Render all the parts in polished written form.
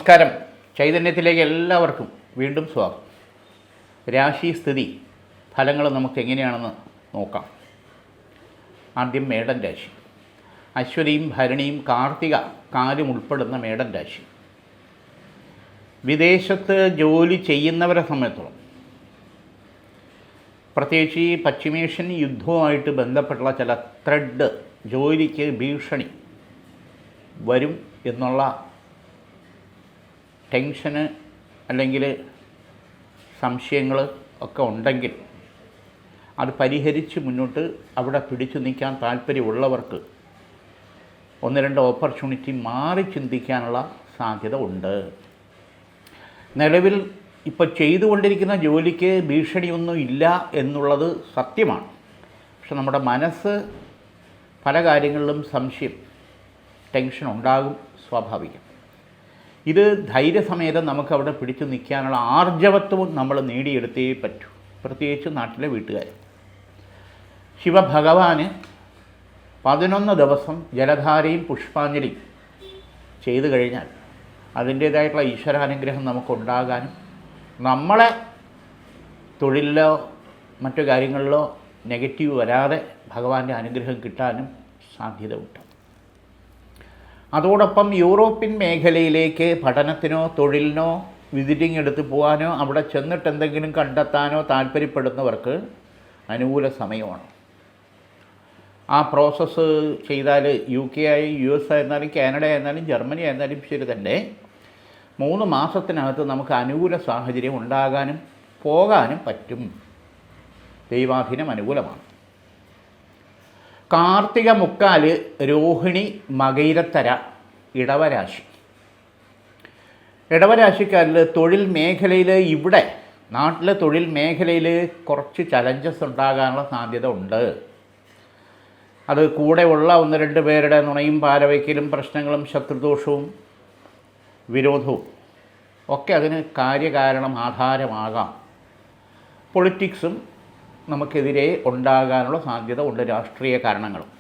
നമസ്കാരം. ചൈതന്യത്തിലേക്ക് എല്ലാവർക്കും വീണ്ടും സ്വാഗതം. രാശി സ്ഥിതി ഫലങ്ങൾ നമുക്ക് എങ്ങനെയാണെന്ന് നോക്കാം. ആദ്യം മേടൻ രാശി. അശ്വതിയും ഭരണിയും കാർത്തിക കാലും ഉൾപ്പെടുന്ന മേടൻ രാശി. വിദേശത്ത് ജോലി ചെയ്യുന്നവരെ സംബന്ധിച്ചോളം, പ്രത്യേകിച്ച് ഈ പശ്ചിമേഷ്യൻ യുദ്ധവുമായിട്ട് ബന്ധപ്പെട്ടുള്ള ചില ത്രെഡ് ജോലിക്ക് ഭീഷണി വരും എന്നുള്ള ടെൻഷന് അല്ലെങ്കിൽ സംശയങ്ങൾ ഒക്കെ ഉണ്ടെങ്കിൽ അത് പരിഹരിച്ച് മുന്നോട്ട് അവിടെ പിടിച്ചു നിൽക്കാൻ താല്പര്യമുള്ളവർക്ക് ഒന്ന് രണ്ട് ഓപ്പർച്യൂണിറ്റി മാറി ചിന്തിക്കാനുള്ള സാധ്യത ഉണ്ട്. നിലവിൽ ഇപ്പോൾ ചെയ്തുകൊണ്ടിരിക്കുന്ന ജോലിക്ക് ഭീഷണിയൊന്നും ഇല്ല എന്നുള്ളത് സത്യമാണ്. പക്ഷെ നമ്മുടെ മനസ്സ് പല കാര്യങ്ങളിലും സംശയം, ടെൻഷൻ ഉണ്ടാകും, സ്വാഭാവികം. ഇത് ധൈര്യസമേതം നമുക്കവിടെ പിടിച്ചു നിൽക്കാനുള്ള ആർജവത്വവും നമ്മൾ നേടിയെടുത്തേ പറ്റൂ. പ്രത്യേകിച്ച് നാട്ടിലെ വീട്ടുകാർ. ശിവഭഗവാന് 11 ദിവസം ജലധാരയും പുഷ്പാഞ്ജലിയും ചെയ്തു കഴിഞ്ഞാൽ അതിൻ്റേതായിട്ടുള്ള ഈശ്വരാനുഗ്രഹം നമുക്കുണ്ടാകാനും നമ്മളെ തൊഴിലിലോ മറ്റു കാര്യങ്ങളിലോ നെഗറ്റീവ് വരാതെ ഭഗവാന്റെ അനുഗ്രഹം കിട്ടാനും സാധ്യതയുണ്ട്. അതോടൊപ്പം യൂറോപ്യൻ മേഖലയിലേക്ക് പഠനത്തിനോ തൊഴിലിനോ വിസിറ്റിംഗ് എടുത്ത് പോകാനോ അവിടെ ചെന്നിട്ട് എന്തെങ്കിലും കണ്ടെത്താനോ താല്പര്യപ്പെടുന്നവർക്ക് അനുകൂല സമയമാണ്. ആ പ്രോസസ്സ് ചെയ്താൽ UK ആയി US ആയിരുന്നാലും കാനഡ ആയിരുന്നാലും ജർമ്മനി ആയിരുന്നാലും ശരി തന്നെ 3 മാസത്തിനകത്ത് നമുക്ക് അനുകൂല സാഹചര്യം ഉണ്ടാകാനും പോകാനും പറ്റും. ദൈവാധീനം അനുകൂലമാണ്. കാർത്തിക മുക്കാല് രോഹിണി മകയിരത്തര ഇടവരാശി. ഇടവരാശിക്കാരിൽ തൊഴിൽ മേഖലയിൽ, ഇവിടെ നാട്ടിലെ തൊഴിൽ മേഖലയിൽ കുറച്ച് ചലഞ്ചസ് ഉണ്ടാകാനുള്ള സാധ്യത ഉണ്ട്. അത് കൂടെയുള്ള 1-2 പേരുടെ നുണയും പാരവയ്ക്കലും പ്രശ്നങ്ങളും ശത്രുദോഷവും വിരോധവും ഒക്കെ അതിന് കാര്യകാരണം ആധാരമാകാം. പൊളിറ്റിക്സും നമുക്കെതിരെ ഉണ്ടാകാനുള്ള സാധ്യത ഉണ്ട്, രാഷ്ട്രീയ കാരണങ്ങളും.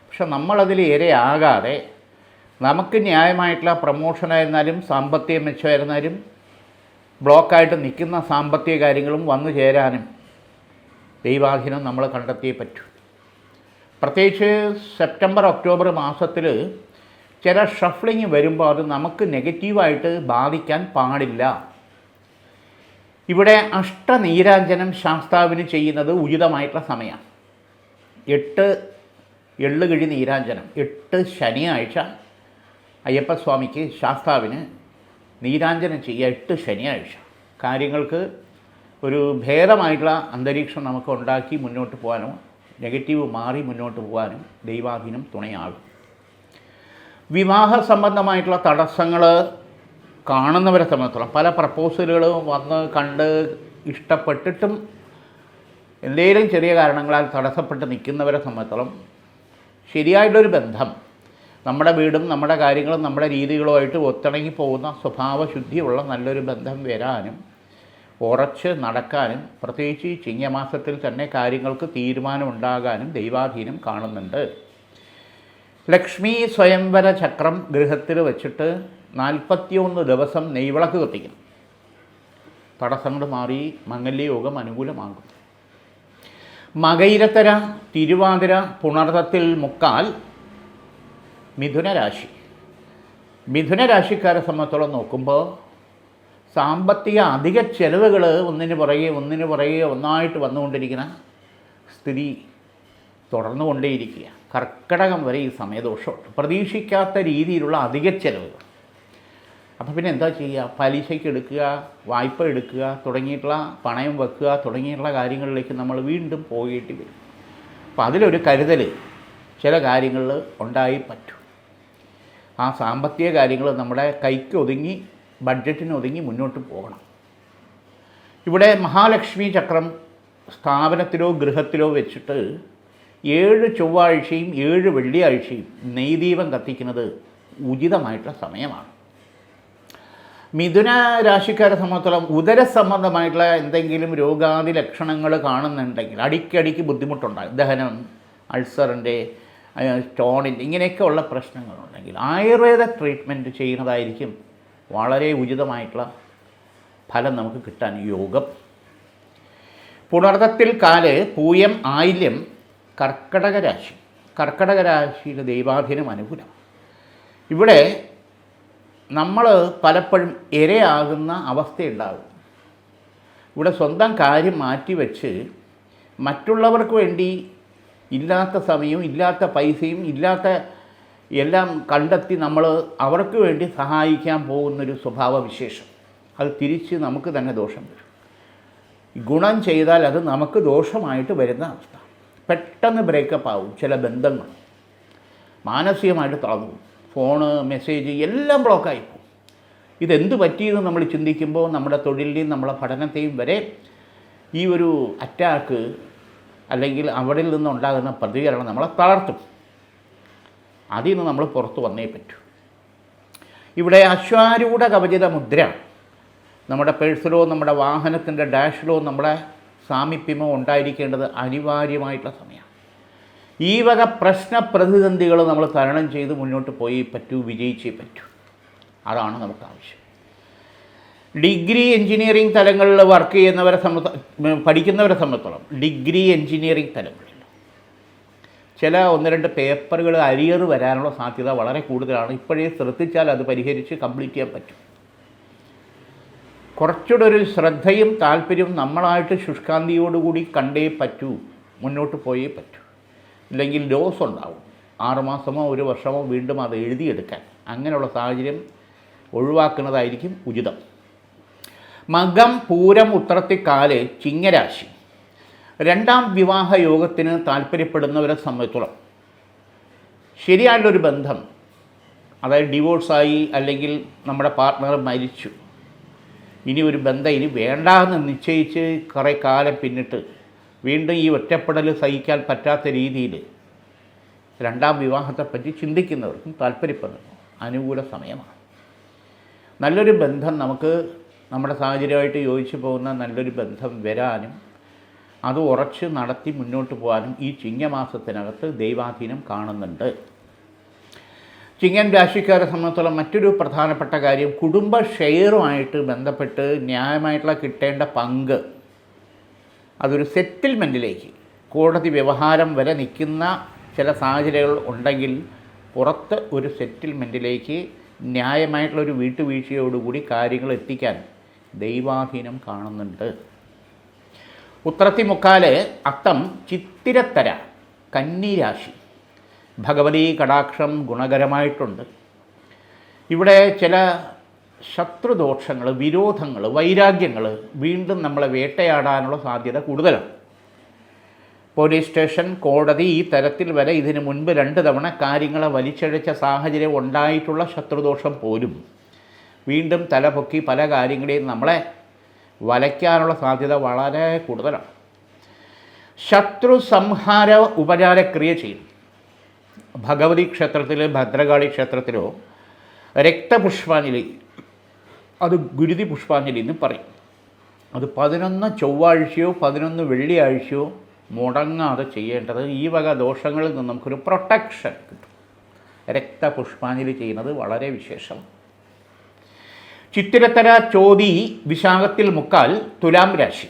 പക്ഷെ നമ്മളതിൽ ഇരയാകാതെ നമുക്ക് ന്യായമായിട്ടുള്ള പ്രമോഷനായിരുന്നാലും സാമ്പത്തിക മെച്ചമായിരുന്നാലും ബ്ലോക്കായിട്ട് നിൽക്കുന്ന സാമ്പത്തിക കാര്യങ്ങളും വന്നു ചേരാനും ദൈവാധീനം നമ്മൾ കണ്ടെത്തിയേ പറ്റൂ. പ്രത്യേകിച്ച് സെപ്റ്റംബർ ഒക്ടോബർ മാസത്തിൽ ചില ഷഫ്ലിങ് വരുമ്പോൾ അത് നമുക്ക് നെഗറ്റീവായിട്ട് ബാധിക്കാൻ പാടില്ല. ഇവിടെ അഷ്ടനീരാഞ്ജനം ശാസ്താവിന് ചെയ്യുന്നത് ഉചിതമായിട്ടുള്ള സമയമാണ്. 8 എള്ളുകിഴി നീരാഞ്ജനം, 8 ശനിയാഴ്ച അയ്യപ്പസ്വാമിക്ക് ശാസ്താവിന് നീരാഞ്ജനം ചെയ്യുക. 8 ശനിയാഴ്ച കാര്യങ്ങൾക്ക് ഒരു ഭേദമായിട്ടുള്ള അന്തരീക്ഷം നമുക്ക് ഉണ്ടാക്കി മുന്നോട്ട് പോകാനോ നെഗറ്റീവ് മാറി മുന്നോട്ട് പോകാനും ദൈവാധീനം തുണയാകും. വിവാഹ സംബന്ധമായിട്ടുള്ള തടസ്സങ്ങൾ കാണുന്നവരെ സംബന്ധിച്ചോളം, പല പ്രപ്പോസലുകളും വന്ന് കണ്ട് ഇഷ്ടപ്പെട്ടിട്ടും എന്തെങ്കിലും ചെറിയ കാരണങ്ങളാൽ തടസ്സപ്പെട്ട് നിൽക്കുന്നവരെ സംബന്ധിച്ചോളം ശരിയായിട്ടൊരു ബന്ധം, നമ്മുടെ വീടും നമ്മുടെ കാര്യങ്ങളും നമ്മുടെ രീതികളുമായിട്ട് ഒത്തിണങ്ങി പോകുന്ന സ്വഭാവശുദ്ധിയുള്ള നല്ലൊരു ബന്ധം വരാനും ഉറച്ച് നടക്കാനും പ്രത്യേകിച്ച് ഈ ചിങ്ങമാസത്തിൽ തന്നെ കാര്യങ്ങൾക്ക് തീരുമാനമുണ്ടാകാനും ദൈവാധീനം കാണുന്നുണ്ട്. ലക്ഷ്മി സ്വയംവര ചക്രം ഗൃഹത്തിൽ വച്ചിട്ട് 41 ദിവസം നെയ്വിളക്ക് കത്തിക്കണം. തടസ്സങ്ങൾ മാറി മംഗല്യയോഗം അനുകൂലമാകും. മകയിരത്തര തിരുവാതിര പുണർത്തത്തിൽ മുക്കാൽ മിഥുനരാശി. മിഥുനരാശിക്കാരെ സംബന്ധിച്ചോളം നോക്കുമ്പോൾ സാമ്പത്തിക അധിക ചെലവുകൾ ഒന്നിന് പുറകെ ഒന്നായിട്ട് വന്നുകൊണ്ടിരിക്കുന്ന സ്ഥിതി തുടർന്നുകൊണ്ടേയിരിക്കുക. കർക്കിടകം വരെ ഈ സമയദോഷമുണ്ട്. പ്രതീക്ഷിക്കാത്ത രീതിയിലുള്ള അധിക ചെലവുകൾ. അപ്പോൾ പിന്നെ എന്താ ചെയ്യുക? പലിശയ്ക്ക് എടുക്കുക, വായ്പ എടുക്കുക, തുടങ്ങിയിട്ടുള്ള പണയം വെക്കുക, തുടങ്ങിയിട്ടുള്ള കാര്യങ്ങളിലേക്ക് നമ്മൾ വീണ്ടും പോയിട്ട് വരും. അപ്പോൾ അതിലൊരു കരുതൽ ചില കാര്യങ്ങളിൽ ഉണ്ടായി പറ്റും. ആ സാമ്പത്തിക കാര്യങ്ങൾ നമ്മുടെ കൈക്ക് ഒതുങ്ങി, ബഡ്ജറ്റിന് ഒതുങ്ങി മുന്നോട്ട് പോകണം. ഇവിടെ മഹാലക്ഷ്മി ചക്രം സ്ഥാപനത്തിലോ ഗൃഹത്തിലോ വെച്ചിട്ട് 7 ചൊവ്വാഴ്ചയും 7 വെള്ളിയാഴ്ചയും നെയ്ദീപം കത്തിക്കുന്നത് ഉചിതമായിട്ടുള്ള സമയമാണ്. മിഥുന രാശിക്കാരെ സംബന്ധിച്ചിടത്തോളം ഉദരസംബന്ധമായിട്ടുള്ള എന്തെങ്കിലും രോഗാദി ലക്ഷണങ്ങൾ കാണുന്നുണ്ടെങ്കിൽ അടിക്കടിക്ക് ബുദ്ധിമുട്ടുണ്ടാകും. ദഹനം, അൾസറിൻ്റെ സ്റ്റോണിൻ്റെ ഇങ്ങനെയൊക്കെ ഉള്ള പ്രശ്നങ്ങളുണ്ടെങ്കിൽ ആയുർവേദ ട്രീറ്റ്മെൻറ്റ് ചെയ്യുന്നതായിരിക്കും വളരെ ഉചിതമായിട്ടുള്ള ഫലം നമുക്ക് കിട്ടാൻ യോഗം. പുണർതത്തിൽ കാല്, പൂയം, ആയില്യം, കർക്കടക രാശി. കർക്കടക രാശിയിൽ ദൈവാധീനം അനുകൂലം. ഇവിടെ നമ്മൾ പലപ്പോഴും ഇരയാകുന്ന അവസ്ഥയുണ്ടാകും. ഇവിടെ സ്വന്തം കാര്യം മാറ്റിവെച്ച് മറ്റുള്ളവർക്ക് വേണ്ടി ഇല്ലാത്ത സമയവും ഇല്ലാത്ത പൈസയും ഇല്ലാത്ത എല്ലാം കണ്ടെത്തി നമ്മൾ അവർക്ക് വേണ്ടി സഹായിക്കാൻ പോകുന്നൊരു സ്വഭാവവിശേഷം, അത് തിരിച്ച് നമുക്ക് തന്നെ ദോഷം വരും. ഗുണം ചെയ്താൽ അത് നമുക്ക് ദോഷമായിട്ട് വരുന്ന അവസ്ഥ. പെട്ടെന്ന് ബ്രേക്കപ്പ് ആവും ചില ബന്ധങ്ങൾ, മാനസികമായിട്ട് തളർന്നു പോകും, ഫോണ്, മെസ്സേജ് എല്ലാം ബ്ലോക്കായി പോകും. ഇതെന്ത് പറ്റിയെന്ന് നമ്മൾ ചിന്തിക്കുമ്പോൾ നമ്മുടെ തൊഴിലിനെയും നമ്മളെ പഠനത്തെയും വരെ ഈ ഒരു അറ്റാക്ക് അല്ലെങ്കിൽ അവിടെ നിന്നുണ്ടാകുന്ന പ്രതികരണം നമ്മളെ തളർത്തും. അതിൽ നിന്ന് നമ്മൾ പുറത്തു വന്നേ പറ്റൂ. ഇവിടെ അശ്വാരൂഢ കവചിത മുദ്ര നമ്മുടെ പേഴ്സിലോ നമ്മുടെ വാഹനത്തിൻ്റെ ഡാഷിലോ നമ്മുടെ സാമീപ്യമോ ഉണ്ടായിരിക്കേണ്ടത് അനിവാര്യമായിട്ടുള്ള സമയമാണ്. ഈ വക പ്രശ്ന പ്രതിസന്ധികൾ നമ്മൾ തരണം ചെയ്ത് മുന്നോട്ട് പോയേ പറ്റൂ, വിജയിച്ചേ പറ്റൂ. അതാണ് നമുക്ക് ആവശ്യം. ഡിഗ്രി എൻജിനീയറിംഗ് തലങ്ങളിൽ വർക്ക് ചെയ്യുന്നവരെ പഠിക്കുന്നവരെ സംബന്ധിച്ചോളം ഡിഗ്രി എൻജിനീയറിംഗ് തലങ്ങളിൽ ചില 1-2 പേപ്പറുകൾ അരിയർ വരാനുള്ള സാധ്യത വളരെ കൂടുതലാണ്. ഇപ്പോഴേ ശ്രദ്ധിച്ചാൽ അത് പരിഹരിച്ച് കംപ്ലീറ്റ് ചെയ്യാൻ പറ്റും. കുറച്ചുകൂടെ ഒരു ശ്രദ്ധയും താല്പര്യവും നമ്മളായിട്ട് ശുഷ്കാന്തിയോടുകൂടി കണ്ടേ പറ്റൂ, മുന്നോട്ട് പോയേ പറ്റൂ. ഇല്ലെങ്കിൽ ലോസ് ഉണ്ടാവും. 6 മാസമോ 1 വർഷമോ വീണ്ടും അത് എഴുതിയെടുക്കാൻ. അങ്ങനെയുള്ള സാഹചര്യം ഒഴിവാക്കുന്നതായിരിക്കും ഉചിതം. മകം, പൂരം, ഉത്രത്തിക്കാല്, ചിങ്ങരാശി. 2ാം വിവാഹ യോഗത്തിന് താല്പര്യപ്പെടുന്നവരെ സംബന്ധിച്ചോളം ശരിയായിട്ടുള്ളൊരു ബന്ധം, അതായത് ഡിവോഴ്സായി അല്ലെങ്കിൽ നമ്മുടെ പാർട്ട്ണർ മരിച്ചു, ഇനി ഒരു ബന്ധം ഇനി വേണ്ടാന്ന് നിശ്ചയിച്ച് കുറേ കാലം പിന്നിട്ട് വീണ്ടും ഈ ഒറ്റപ്പെടൽ സഹിക്കാൻ പറ്റാത്ത രീതിയിൽ 2ാം വിവാഹത്തെപ്പറ്റി ചിന്തിക്കുന്നവർക്കും താല്പര്യപ്പെടുന്നു അനുകൂല സമയമാണ്. നല്ലൊരു ബന്ധം നമുക്ക് നമ്മുടെ സാഹചര്യമായിട്ട് യോജിച്ചു പോകുന്ന നല്ലൊരു ബന്ധം വരാനും അത് ഉറച്ച് നടത്തി മുന്നോട്ട് പോകാനും ഈ ചിങ്ങമാസത്തിനകത്ത് ദൈവാധീനം കാണുന്നുണ്ട്. ചിങ്ങൻ രാശിക്കാരെ സംബന്ധിച്ചോളം മറ്റൊരു പ്രധാനപ്പെട്ട കാര്യം, കുടുംബ ഷെയറുമായിട്ട് ബന്ധപ്പെട്ട് ന്യായമായിട്ടുള്ള കിട്ടേണ്ട പങ്ക് അതൊരു സെറ്റിൽമെൻറ്റിലേക്ക്, കോടതി വ്യവഹാരം വരെ നിൽക്കുന്ന ചില സാഹചര്യങ്ങൾ ഉണ്ടെങ്കിൽ പുറത്ത് ഒരു സെറ്റിൽമെൻറ്റിലേക്ക് ന്യായമായിട്ടുള്ളൊരു വീട്ടുവീഴ്ചയോടുകൂടി കാര്യങ്ങൾ എത്തിക്കാൻ ദൈവാധീനം കാണുന്നുണ്ട്. ഉത്രത്തിമുക്കാല്, അത്തം, ചിത്തിരത്തര, കന്നിരാശി. ഭഗവതീ കടാക്ഷം ഗുണകരമായിട്ടുണ്ട്. ഇവിടെ ചില ശത്രുദോഷങ്ങൾ, വിരോധങ്ങൾ, വൈരാഗ്യങ്ങൾ വീണ്ടും നമ്മളെ വേട്ടയാടാനുള്ള സാധ്യത കൂടുതലാണ്. പോലീസ് സ്റ്റേഷൻ, കോടതി ഈ തരത്തിൽ വരെ ഇതിനു മുൻപ് 2 തവണ കാര്യങ്ങളെ വലിച്ചഴച്ച സാഹചര്യം ഉണ്ടായിട്ടുള്ള ശത്രുദോഷം പോലും വീണ്ടും തലപൊക്കി പല കാര്യങ്ങളെയും നമ്മളെ വലയ്ക്കാനുള്ള സാധ്യത വളരെ കൂടുതലാണ്. ശത്രു സംഹാര ഉപചാരക്രിയ ചെയ്യും. ഭഗവതി ക്ഷേത്രത്തിൽ, ഭദ്രകാളി ക്ഷേത്രത്തിലോ രക്തപുഷ്പാഞ്ജലി, അത് ഗുരുതി പുഷ്പാഞ്ജലി എന്ന് പറയും. അത് 11 ചൊവ്വാഴ്ചയോ 11 വെള്ളിയാഴ്ചയോ മുടങ്ങാതെ ചെയ്യേണ്ടത്. ഈ വക ദോഷങ്ങളിൽ നിന്ന് നമുക്കൊരു പ്രൊട്ടക്ഷൻ കിട്ടും. രക്തപുഷ്പാഞ്ജലി ചെയ്യുന്നത് വളരെ വിശേഷം. ചിത്തിരത്തര, ചോതി, വിശാഖത്തിൽ മുക്കാൽ, തുലാം രാശി.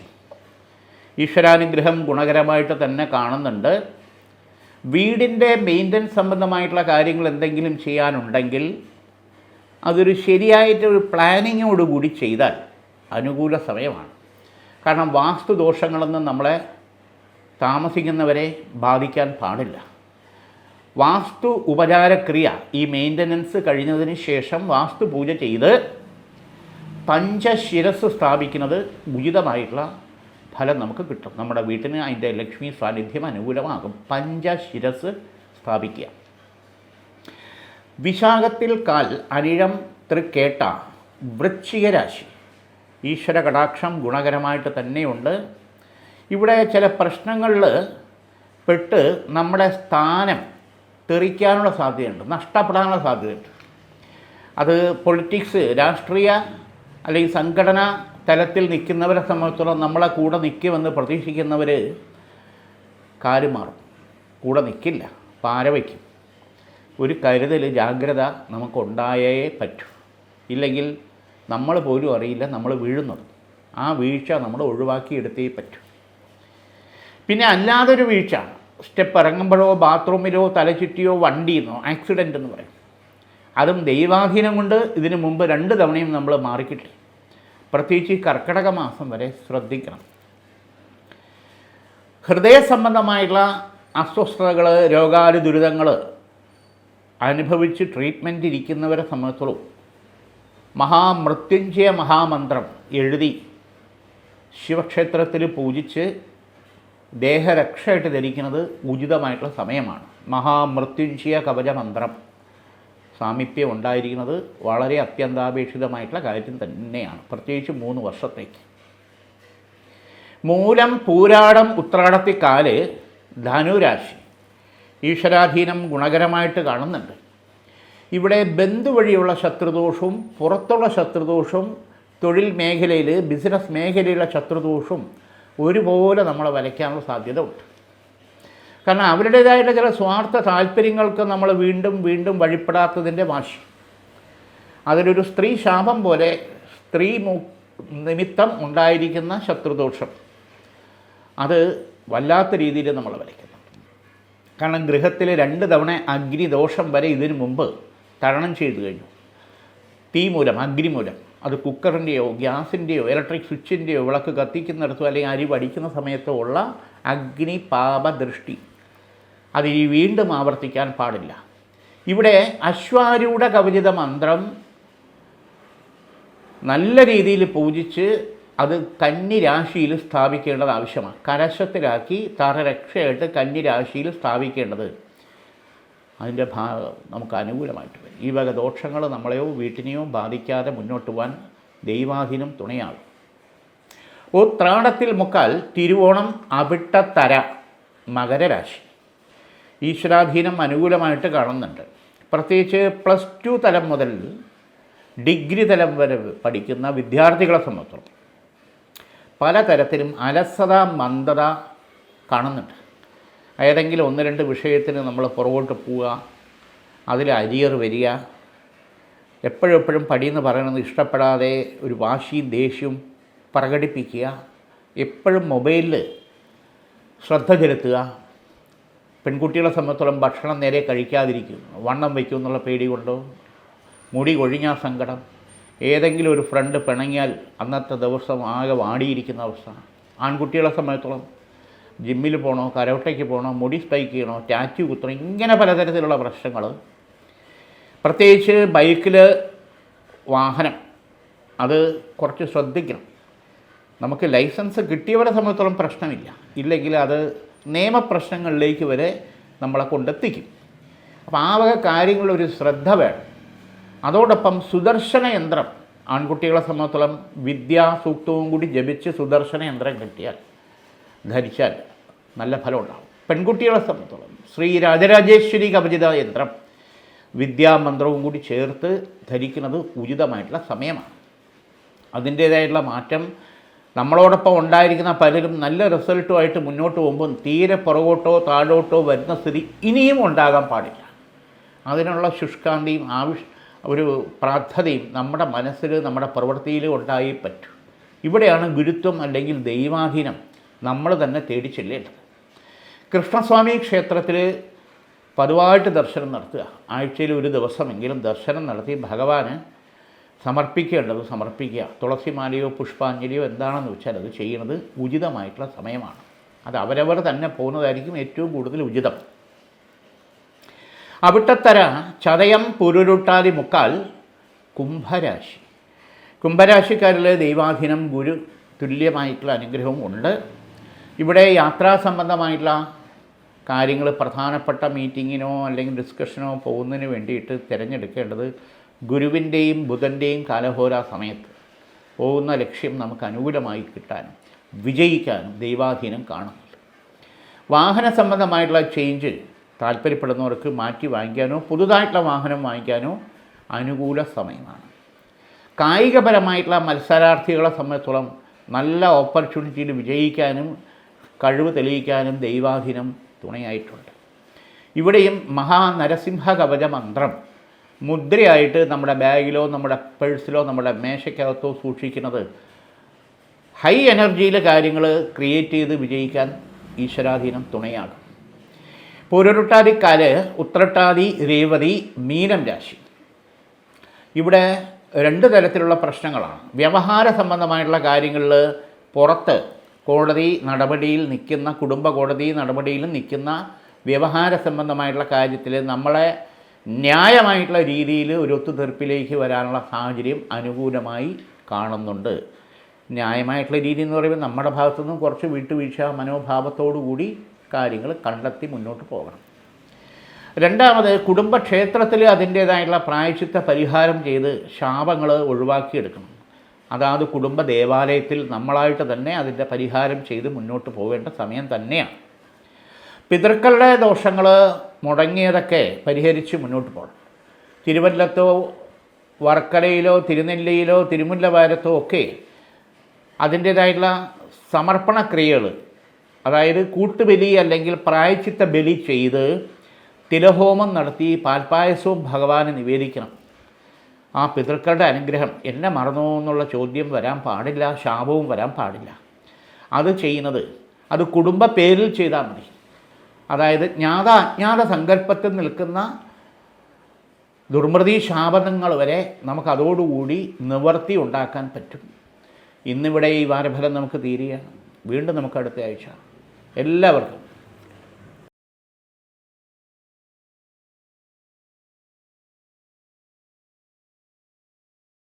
ഈശ്വരാനുഗ്രഹം ഗുണകരമായിട്ട് തന്നെ കാണുന്നുണ്ട്. വീടിൻ്റെ മെയിൻ്റനൻസ് സംബന്ധമായിട്ടുള്ള കാര്യങ്ങൾ എന്തെങ്കിലും ചെയ്യാനുണ്ടെങ്കിൽ അതൊരു ശരിയായിട്ടൊരു പ്ലാനിങ്ങോടുകൂടി ചെയ്താൽ അനുകൂല സമയമാണ്. കാരണം വാസ്തുദോഷങ്ങളൊന്നും നമ്മളെ താമസിക്കുന്നവരെ ബാധിക്കാൻ പാടില്ല. വാസ്തു ഉപചാരക്രിയ, ഈ മെയിൻ്റനൻസ് കഴിഞ്ഞതിന് ശേഷം വാസ്തു പൂജ ചെയ്ത് പഞ്ചശിരസ് സ്ഥാപിക്കുന്നത് ഉചിതമായിട്ടുള്ള ഫലം നമുക്ക് കിട്ടും. നമ്മുടെ വീട്ടിന് അതിൻ്റെ ലക്ഷ്മി സാന്നിധ്യം അനുകൂലമാകും. പഞ്ചശിരസ് സ്ഥാപിക്കുക. വിശാഖത്തിൽ കാൽ, അനിഴം, തൃക്കേട്ട, വൃശ്ചിക രാശി. ഈശ്വര കടാക്ഷം ഗുണകരമായിട്ട് തന്നെയുണ്ട്. ഇവിടെ ചില പ്രശ്നങ്ങളിൽ പെട്ട് നമ്മുടെ സ്ഥാനം തെറിക്കാനുള്ള സാധ്യതയുണ്ട്, നഷ്ടപ്പെടാനുള്ള സാധ്യതയുണ്ട്. അത് പൊളിറ്റിക്സ്, രാഷ്ട്രീയ അല്ലെങ്കിൽ സംഘടനാ തലത്തിൽ നിൽക്കുന്നവരെ സംബന്ധിച്ചിടത്തോളം നമ്മളെ കൂടെ നിൽക്കുമെന്ന് പ്രതീക്ഷിക്കുന്നവർ കാല് മാറും, കൂടെ നിൽക്കില്ല. പാര വയ്ക്കും. ഒരു കരുതൽ, ജാഗ്രത നമുക്കുണ്ടായേ പറ്റൂ. ഇല്ലെങ്കിൽ നമ്മൾ പോലും അറിയില്ല നമ്മൾ വീഴുന്നത്. ആ വീഴ്ച നമ്മൾ ഒഴിവാക്കിയെടുത്തേ പറ്റൂ. പിന്നെ അല്ലാതൊരു വീഴ്ച, സ്റ്റെപ്പ് ഇറങ്ങുമ്പോഴോ ബാത്റൂമിലോ തലചുറ്റിയോ വണ്ടിയെന്നോ ആക്സിഡൻ്റ് എന്ന് പറയും. അതും ദൈവാധീനം കൊണ്ട് ഇതിനു മുമ്പ് 2 തവണയും നമ്മൾ മാറിക്കിട്ടി. പ്രത്യേകിച്ച് ഈ കർക്കിടക മാസം വരെ ശ്രദ്ധിക്കണം. ഹൃദയ സംബന്ധമായിട്ടുള്ള അസ്വസ്ഥതകൾ, രോഗാതി ദുരിതങ്ങൾ അനുഭവിച്ച് ട്രീറ്റ്മെൻറ്റ് ഇരിക്കുന്നവരെ സംബന്ധിച്ചോളം മഹാമൃത്യുഞ്ജയ മഹാമന്ത്രം എഴുതി ശിവക്ഷേത്രത്തിൽ പൂജിച്ച് ദേഹരക്ഷയായിട്ട് ധരിക്കുന്നത് ഉചിതമായിട്ടുള്ള സമയമാണ്. മഹാമൃത്യുഞ്ജയ കവചമന്ത്രം സാമീപ്യം ഉണ്ടായിരിക്കുന്നത് വളരെ അത്യന്താപേക്ഷിതമായിട്ടുള്ള കാര്യം തന്നെയാണ്, പ്രത്യേകിച്ച് 3 വർഷത്തേക്ക്. മൂലം, പൂരാടം, ഉത്രാടത്തിക്കാല് ധനുരാശി ഈശ്വരാധീനം ഗുണകരമായിട്ട് കാണുന്നുണ്ട്. ഇവിടെ ബന്ധു വഴിയുള്ള ശത്രുദോഷവും പുറത്തുള്ള ശത്രുദോഷവും തൊഴിൽ മേഖലയിൽ, ബിസിനസ് മേഖലയിലുള്ള ശത്രുദോഷവും ഒരുപോലെ നമ്മളെ വലയ്ക്കാനുള്ള സാധ്യത ഉണ്ട്. കാരണം അവരുടേതായിട്ടുള്ള ചില സ്വാർത്ഥ താല്പര്യങ്ങൾക്ക് നമ്മൾ വീണ്ടും വീണ്ടും വഴിപ്പെടാത്തതിൻ്റെ വാശി. അതിലൊരു സ്ത്രീ ശാപം പോലെ സ്ത്രീ നിമിത്തം ഉണ്ടായിരിക്കുന്ന ശത്രുദോഷം അത് വല്ലാത്ത രീതിയിൽ നമ്മൾ വലയ്ക്കുന്നു. കാരണം ഗൃഹത്തിൽ 2 തവണ അഗ്നിദോഷം വരെ ഇതിനു മുമ്പ് തരണം ചെയ്തു കഴിഞ്ഞു. തീ മൂലം, അഗ്നി മൂലം, അത് കുക്കറിൻ്റെയോ ഗ്യാസിൻ്റെയോ ഇലക്ട്രിക് സ്വിച്ചിൻ്റെയോ വിളക്ക് കത്തിക്കുന്നിടത്തോ അല്ലെങ്കിൽ അരി വടിക്കുന്ന സമയത്തോ ഉള്ള അഗ്നി പാപദൃഷ്ടി അത് ഈ വീണ്ടും ആവർത്തിക്കാൻ പാടില്ല. ഇവിടെ അശ്വാരൂഢ കവചിത മന്ത്രം നല്ല രീതിയിൽ പൂജിച്ച് അത് കന്നിരാശിയിൽ സ്ഥാപിക്കേണ്ടത് ആവശ്യമാണ്. കലശത്തിലാക്കി തറരക്ഷയായിട്ട് കന്നിരാശിയിൽ സ്ഥാപിക്കേണ്ടത് അതിൻ്റെ നമുക്ക് അനുകൂലമായിട്ട് വരും. ഈ വക ദോഷങ്ങൾ നമ്മളെയോ വീട്ടിനെയോ ബാധിക്കാതെ മുന്നോട്ട് പോകാൻ ദൈവാധീനം തുണയാകും. ഉത്രാടത്തിൽ മുക്കാൽ തിരുവോണം അവിട്ടത്തര മകരരാശി ഈശ്വരാധീനം അനുകൂലമായിട്ട് കാണുന്നുണ്ട്. പ്രത്യേകിച്ച് +2 തലം മുതൽ ഡിഗ്രി തലം വരെ പഠിക്കുന്ന വിദ്യാർത്ഥികളെ സംബന്ധിച്ചിടത്തോളം പലതരത്തിലും അലസത, മന്ദത കാണുന്നുണ്ട്. ഏതെങ്കിലും 1-2 വിഷയത്തിന് നമ്മൾ പുറകോട്ട് പോവുക, അതിൽ അരിയർ വരിക, എപ്പോഴെപ്പോഴും പടിയെന്ന് പറയുന്നത് ഇഷ്ടപ്പെടാതെ ഒരു വാശിയും ദേഷ്യവും പ്രകടിപ്പിക്കുക, എപ്പോഴും മൊബൈലിൽ ശ്രദ്ധ ചെലുത്തുക. പെൺകുട്ടികളെ സംബന്ധിച്ചോളം ഭക്ഷണം നേരെ കഴിക്കാതിരിക്കും, വണ്ണം വയ്ക്കും എന്നുള്ള പേടി കൊണ്ടോ, മുടി കൊഴിഞ്ഞാൽ സങ്കടം, ഏതെങ്കിലും ഒരു ഫ്രണ്ട് പിണങ്ങിയാൽ അന്നത്തെ ദിവസം ആകെ വാടിയിരിക്കുന്ന അവസ്ഥ. ആൺകുട്ടികളെ സംബന്ധിച്ചോളം ജിമ്മിൽ പോകണോ, കരോട്ടയ്ക്ക് പോകണോ, മുടി സ്പൈക്ക് ചെയ്യണോ, ടാറ്റു കുത്തണോ, ഇങ്ങനെ പലതരത്തിലുള്ള പ്രശ്നങ്ങൾ. പ്രത്യേകിച്ച് ബൈക്കിൽ വാഹനം അത് കുറച്ച് ശ്രദ്ധിക്കണം. നമുക്ക് ലൈസൻസ് കിട്ടിയവരെ സംബന്ധിച്ചോളം പ്രശ്നമില്ല, ഇല്ലെങ്കിൽ അത് നിയമപ്രശ്നങ്ങളിലേക്ക് വരെ നമ്മളെ കൊണ്ടെത്തിക്കും. അപ്പോൾ ആ വക കാര്യങ്ങളൊരു ശ്രദ്ധ വേണം. അതോടൊപ്പം സുദർശന യന്ത്രം ആൺകുട്ടികളെ സംബന്ധിച്ചോളം വിദ്യാസൂക്തവും കൂടി ജപിച്ച് സുദർശന യന്ത്രം കിട്ടിയാൽ ധരിച്ചാൽ നല്ല ഫലം ഉണ്ടാകും. പെൺകുട്ടികളെ സംബന്ധിച്ചോളം ശ്രീ രാജരാജേശ്വരി കവചിത യന്ത്രം വിദ്യാമന്ത്രവും കൂടി ചേർത്ത് ധരിക്കുന്നത് ഉചിതമായിട്ടുള്ള സമയമാണ്. അതിൻ്റേതായിട്ടുള്ള മാറ്റം നമ്മളോടൊപ്പം ഉണ്ടായിരിക്കുന്ന പലരും നല്ല റിസൾട്ടുമായിട്ട് മുന്നോട്ട് പോകുമ്പോൾ തീരെ പുറകോട്ടോ താഴോട്ടോ വരുന്ന സ്ഥിതി ഇനിയും ഉണ്ടാകാൻ പാടില്ല. അതിനുള്ള ശുഷ്കാന്തിയും ഒരു പ്രാർത്ഥനയും നമ്മുടെ മനസ്സിൽ, നമ്മുടെ പ്രവൃത്തിയിൽ ഉണ്ടായി പറ്റൂ. ഇവിടെയാണ് ഗുരുത്വം അല്ലെങ്കിൽ ദൈവാധീനം നമ്മൾ തന്നെ തേടി ചെല്ലേണ്ടത്. കൃഷ്ണസ്വാമി ക്ഷേത്രത്തിൽ പതിവായിട്ട് ദർശനം നടത്തുക. ആഴ്ചയിൽ 1 ദിവസമെങ്കിലും ദർശനം നടത്തി ഭഗവാന് സമർപ്പിക്കേണ്ടത് സമർപ്പിക്കുക. തുളസിമാലയോ പുഷ്പാഞ്ജലിയോ എന്താണെന്ന് വെച്ചാൽ അത് ചെയ്യുന്നത് ഉചിതമായിട്ടുള്ള സമയമാണ്. അത് അവരവർ തന്നെ പോകുന്നതായിരിക്കും ഏറ്റവും കൂടുതൽ ഉചിതം. അവിട്ടത്തര ചതയം പുരുരുട്ടാതി മുക്കാൽ കുംഭരാശി. കുംഭരാശിക്കാരിൽ ദൈവാധീനം ഗുരു തുല്യമായിട്ടുള്ള അനുഗ്രഹവും ഉണ്ട്. ഇവിടെ യാത്രാ സംബന്ധമായിട്ടുള്ള കാര്യങ്ങൾ, പ്രധാനപ്പെട്ട മീറ്റിങ്ങിനോ അല്ലെങ്കിൽ ഡിസ്കഷനോ പോകുന്നതിന് വേണ്ടിയിട്ട് തിരഞ്ഞെടുക്കേണ്ടത് ഗുരുവിൻ്റെയും ബുധൻ്റെയും കാലഹോരാ സമയത്ത് പോകുന്ന ലക്ഷ്യം നമുക്ക് അനുകൂലമായി കിട്ടാനും വിജയിക്കാനും ദൈവാധീനം കാണുന്നുണ്ട്. വാഹന സംബന്ധമായിട്ടുള്ള ചേഞ്ച് താല്പര്യപ്പെടുന്നവർക്ക് മാറ്റി വാങ്ങിക്കാനോ പുതുതായിട്ടുള്ള വാഹനം വാങ്ങിക്കാനോ അനുകൂല സമയമാണ്. കായികപരമായിട്ടുള്ള മത്സരാർത്ഥികളെ സംബന്ധിച്ചോളം നല്ല ഓപ്പർച്യൂണിറ്റിയിൽ വിജയിക്കാനും കഴിവ് തെളിയിക്കാനും ദൈവാധീനം തുണയായിട്ടുണ്ട്. ഇവിടെയും മഹാനരസിംഹ കവച മന്ത്രം മുദ്രയായിട്ട് നമ്മുടെ ബാഗിലോ നമ്മുടെ പേഴ്സിലോ നമ്മുടെ മേശയ്ക്കകത്തോ സൂക്ഷിക്കുന്നത് ഹൈ എനർജിയിൽ കാര്യങ്ങൾ ക്രിയേറ്റ് ചെയ്ത് വിജയിക്കാൻ ഈശ്വരാധീനം തുണയാകും. പൂരുരുട്ടാതിക്കാല് ഉത്രട്ടാതി രേവതി മീനം രാശി. ഇവിടെ രണ്ട് തരത്തിലുള്ള പ്രശ്നങ്ങളാണ്. വ്യവഹാര സംബന്ധമായിട്ടുള്ള കാര്യങ്ങളിൽ പുറത്ത് കോടതി നടപടിയിൽ നിൽക്കുന്ന, കുടുംബ കോടതി നടപടിയിൽ നിൽക്കുന്ന വ്യവഹാര സംബന്ധമായിട്ടുള്ള കാര്യത്തിൽ നമ്മളെ ന്യായമായിട്ടുള്ള രീതിയിൽ ഒരു ഒത്തുതീർപ്പിലേക്ക് വരാനുള്ള സാഹചര്യം അനുകൂലമായി കാണുന്നുണ്ട്. ന്യായമായിട്ടുള്ള രീതി എന്ന് പറയുമ്പോൾ നമ്മുടെ ഭാഗത്തുനിന്നും കുറച്ച് വിട്ടുവീഴ്ച മനോഭാവത്തോടു കൂടി കാര്യങ്ങൾ കണ്ടെത്തി മുന്നോട്ട് പോകണം. രണ്ടാമത്, കുടുംബക്ഷേത്രത്തിൽ അതിൻ്റേതായിട്ടുള്ള പ്രായശ്ചിത്ത പരിഹാരം ചെയ്ത് ശാപങ്ങൾ ഒഴിവാക്കിയെടുക്കണം. അതാത് കുടുംബ ദേവാലയത്തിൽ നമ്മളായിട്ട് തന്നെ അതിൻ്റെ പരിഹാരം ചെയ്ത് മുന്നോട്ട് പോകേണ്ട സമയം തന്നെയാണ്. പിതൃക്കളുടെ ദോഷങ്ങൾ മുടങ്ങിയതൊക്കെ പരിഹരിച്ച് മുന്നോട്ട് പോകണം. തിരുവല്ലത്തോ വർക്കലയിലോ തിരുനെല്ലിയിലോ തിരുമുല്ലവാരത്തോ ഒക്കെ അതിൻ്റേതായിട്ടുള്ള സമർപ്പണ ക്രിയകൾ, അതായത് കൂട്ടുബലി അല്ലെങ്കിൽ പ്രായശ്ചിത്ത ബലി ചെയ്ത് തിലഹോമം നടത്തി പാൽപ്പായസവും ഭഗവാന് നിവേദിക്കണം. ആ പിതൃക്കളുടെ അനുഗ്രഹം എന്നെ മറന്നോ എന്നുള്ള ചോദ്യം വരാൻ പാടില്ല, ശാപവും വരാൻ പാടില്ല. അത് ചെയ്യുന്നത് അത് കുടുംബ പേരിൽ ചെയ്താൽ മതി. അതായത് അജ്ഞാത സങ്കല്പത്തിൽ നിൽക്കുന്ന ദുർമൃതി ശാപനങ്ങൾ വരെ നമുക്കതോടുകൂടി നിവർത്തി ഉണ്ടാക്കാൻ പറ്റും. ഇന്നിവിടെ ഈ വാരഫലം നമുക്ക് തീരുകയാണ്. വീണ്ടും നമുക്ക് അടുത്ത ആഴ്ച. എല്ലാവർക്കും